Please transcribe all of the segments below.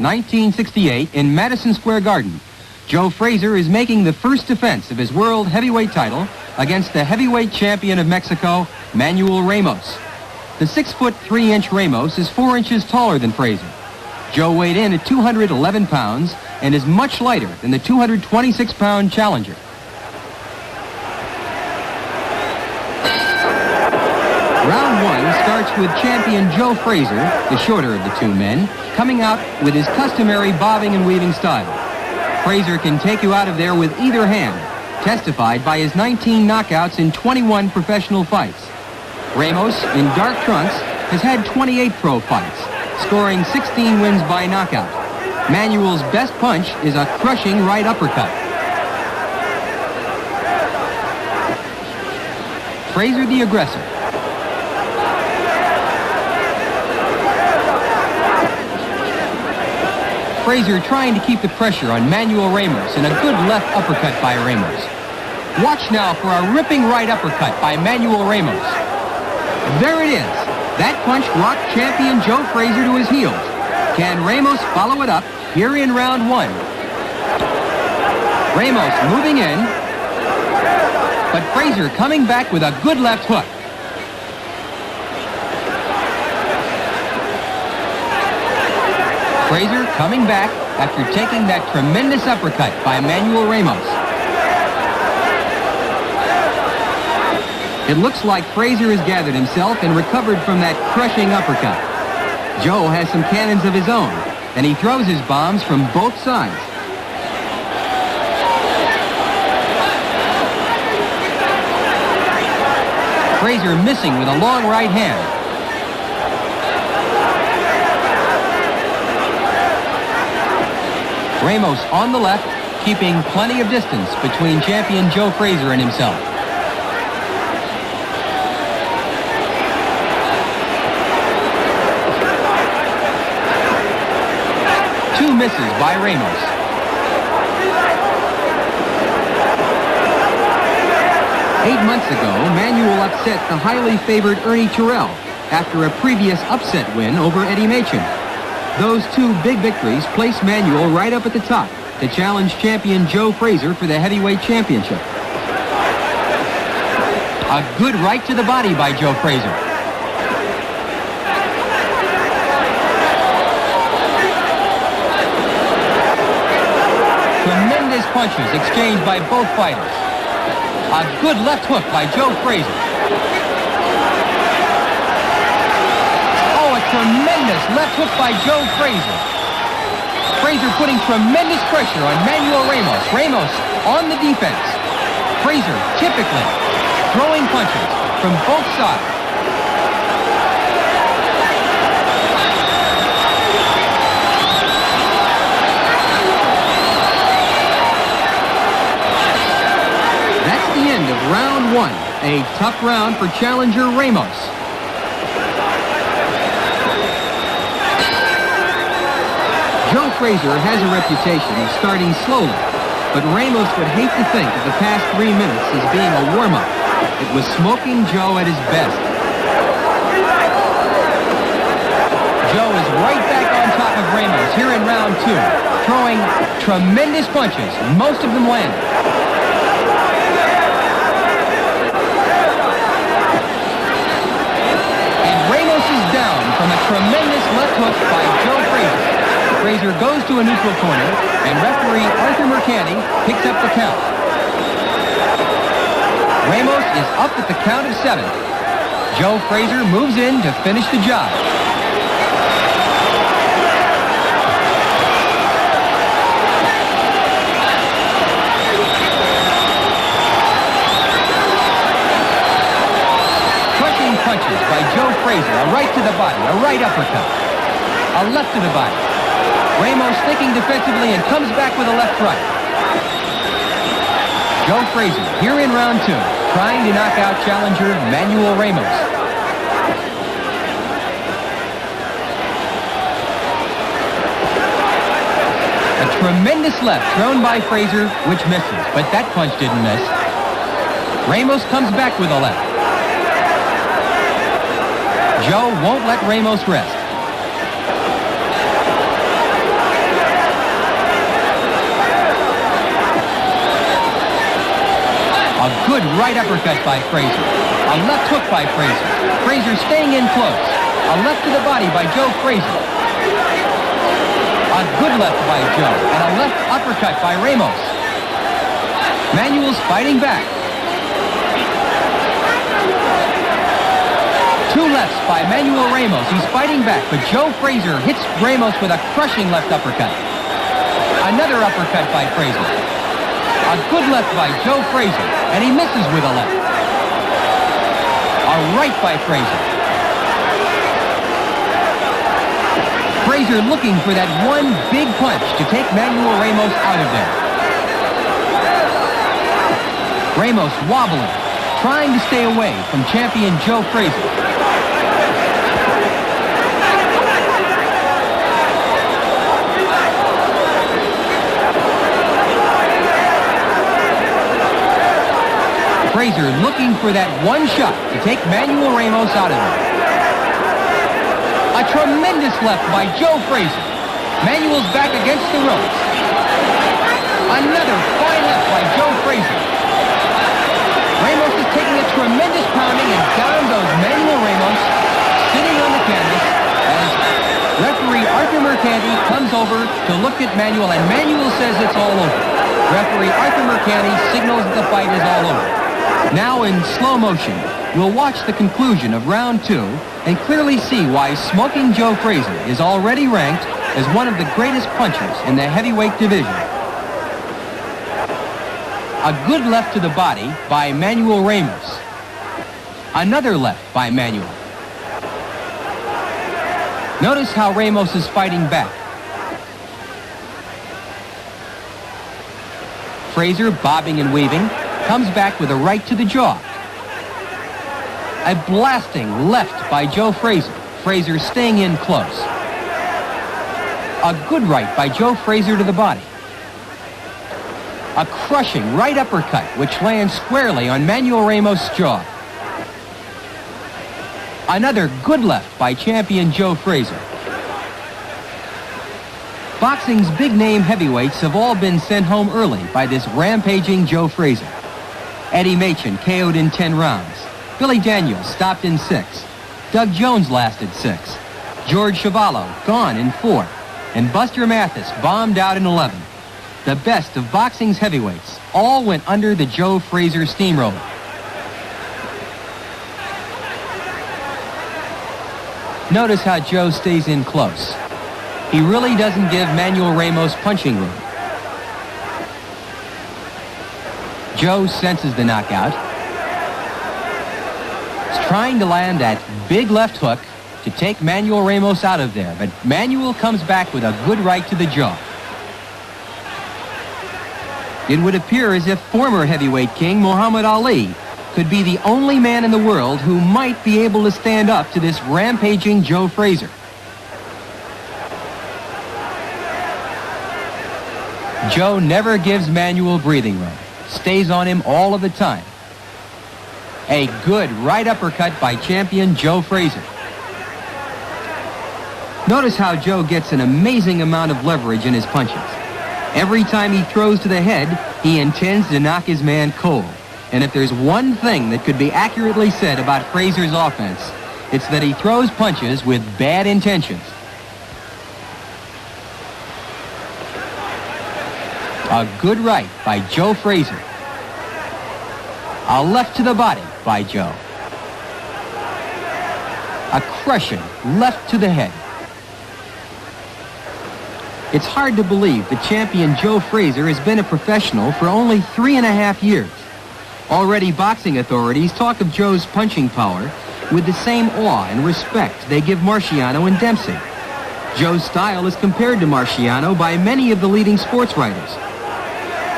1968, in Madison Square Garden, Joe Frazier is making the first defense of his world heavyweight title against the heavyweight champion of Mexico, Manuel Ramos. The 6'3" Ramos is 4 inches taller than Frazier. Joe weighed in at 211 pounds and is much lighter than the 226-pound challenger. Round 1 starts with champion Joe Frazier, the shorter of the two men, coming out with his customary bobbing and weaving style. Frazier can take you out of there with either hand, testified by his 19 knockouts in 21 professional fights. Ramos, in dark trunks, has had 28 pro fights, scoring 16 wins by knockout. Manuel's best punch is a crushing right uppercut. Frazier the aggressor. Frazier trying to keep the pressure on Manuel Ramos, and a good left uppercut by Ramos. Watch now for a ripping right uppercut by Manuel Ramos. There it is. That punch rocked champion Joe Frazier to his heels. Can Ramos follow it up here in round 1? Ramos moving in, but Frazier coming back with a good left hook. Frazier coming back after taking that tremendous uppercut by Manuel Ramos. It looks like Frazier has gathered himself and recovered from that crushing uppercut. Joe has some cannons of his own, and he throws his bombs from both sides. Frazier missing with a long right hand. Ramos on the left, keeping plenty of distance between champion Joe Frazier and himself. Two misses by Ramos. Eight months ago, Manuel upset the highly favored Ernie Terrell after a previous upset win over Eddie Machin. Those two big victories place Manuel right up at the top to challenge champion Joe Frazier for the heavyweight championship. A good right to the body by Joe Frazier. Tremendous punches exchanged by both fighters. A good left hook by Joe Frazier. Tremendous left hook by Joe Frazier. Frazier putting tremendous pressure on Manuel Ramos. Ramos on the defense. Frazier typically throwing punches from both sides. That's the end of round 1. A tough round for challenger Ramos. Joe Frazier has a reputation of starting slowly, but Ramos would hate to think of the past 3 minutes as being a warm-up. It was smoking Joe at his best. Joe is right back on top of Ramos here in round 2, throwing tremendous punches, most of them landed. And Ramos is down from a tremendous left hook by Joe Frazier. Frazier goes to a neutral corner, and referee Arthur Mercanti picks up the count. Ramos is up at the count of 7. Joe Frazier moves in to finish the job. Crushing punches by Joe Frazier, a right to the body, a right uppercut, a left to the body. Ramos thinking defensively and comes back with a left right. Joe Frazier here in round 2, trying to knock out challenger Manuel Ramos. A tremendous left thrown by Frazier, which misses, but that punch didn't miss. Ramos comes back with a left. Joe won't let Ramos rest. good right uppercut by Frazier. A left hook by Frazier. Frazier staying in close. A left to the body by Joe Frazier. A good left by Joe, and a left uppercut by Ramos. Manuel's fighting back. Two lefts by Manuel Ramos. He's fighting back, but Joe Frazier hits Ramos with a crushing left uppercut. Another uppercut by Frazier. A good left by Joe Frazier, and he misses with a left. A right by Frazier. Frazier looking for that one big punch to take Manuel Ramos out of there. Ramos wobbling, trying to stay away from champion Joe Frazier. Frazier looking for that one shot to take Manuel Ramos out of it. A tremendous left by Joe Frazier. Manuel's back against the ropes. Another fine left by Joe Frazier. Ramos is taking a tremendous pounding, and down goes Manuel Ramos, sitting on the canvas as referee Arthur Mercanti comes over to look at Manuel, and Manuel says it's all over. Referee Arthur Mercanti signals that the fight is all over. Now in slow motion, we'll watch the conclusion of round 2 and clearly see why Smoking Joe Frazier is already ranked as one of the greatest punchers in the heavyweight division. A good left to the body by Manuel Ramos. Another left by Manuel. Notice how Ramos is fighting back. Frazier bobbing and weaving. Comes back with a right to the jaw. A blasting left by Joe Frazier. Frazier staying in close. A good right by Joe Frazier to the body. A crushing right uppercut which lands squarely on Manuel Ramos' jaw. Another good left by champion Joe Frazier. Boxing's big-name heavyweights have all been sent home early by this rampaging Joe Frazier. Eddie Machen KO'd in 10 rounds. Billy Daniels stopped in 6. Doug Jones lasted 6. George Chuvalo gone in 4. And Buster Mathis bombed out in 11. The best of boxing's heavyweights all went under the Joe Frazier steamroller. Notice how Joe stays in close. He really doesn't give Manuel Ramos punching room. Joe senses the knockout. He's trying to land that big left hook to take Manuel Ramos out of there, but Manuel comes back with a good right to the jaw. It would appear as if former heavyweight king Muhammad Ali could be the only man in the world who might be able to stand up to this rampaging Joe Frazier. Joe never gives Manuel breathing room. Stays on him all of the time. A good right uppercut by champion Joe Frazier. Notice how Joe gets an amazing amount of leverage in his punches. Every time he throws to the head, he intends to knock his man cold. And if there's one thing that could be accurately said about Frazier's offense, it's that he throws punches with bad intentions. A good right by Joe Frazier. A left to the body by Joe. A crushing left to the head. It's hard to believe that champion Joe Frazier has been a professional for only 3.5 years. Already boxing authorities talk of Joe's punching power with the same awe and respect they give Marciano and Dempsey. Joe's style is compared to Marciano by many of the leading sports writers.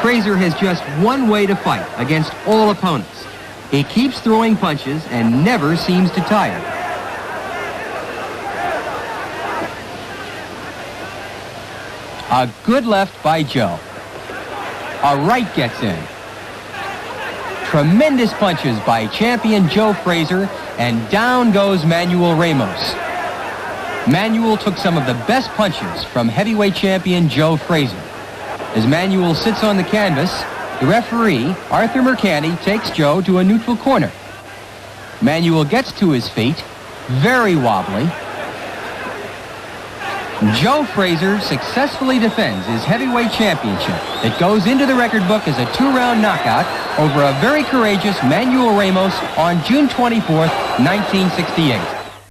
Frazier has just one way to fight against all opponents. He keeps throwing punches and never seems to tire. A good left by Joe. A right gets in. Tremendous punches by champion Joe Frazier, and down goes Manuel Ramos. Manuel took some of the best punches from heavyweight champion Joe Frazier. As Manuel sits on the canvas, The referee, Arthur Mercante, takes Joe to a neutral corner. Manuel gets to his feet, very wobbly. Joe Frazier successfully defends his heavyweight championship. It goes into the record book as a 2-round knockout over a very courageous Manuel Ramos on June 24th, 1968.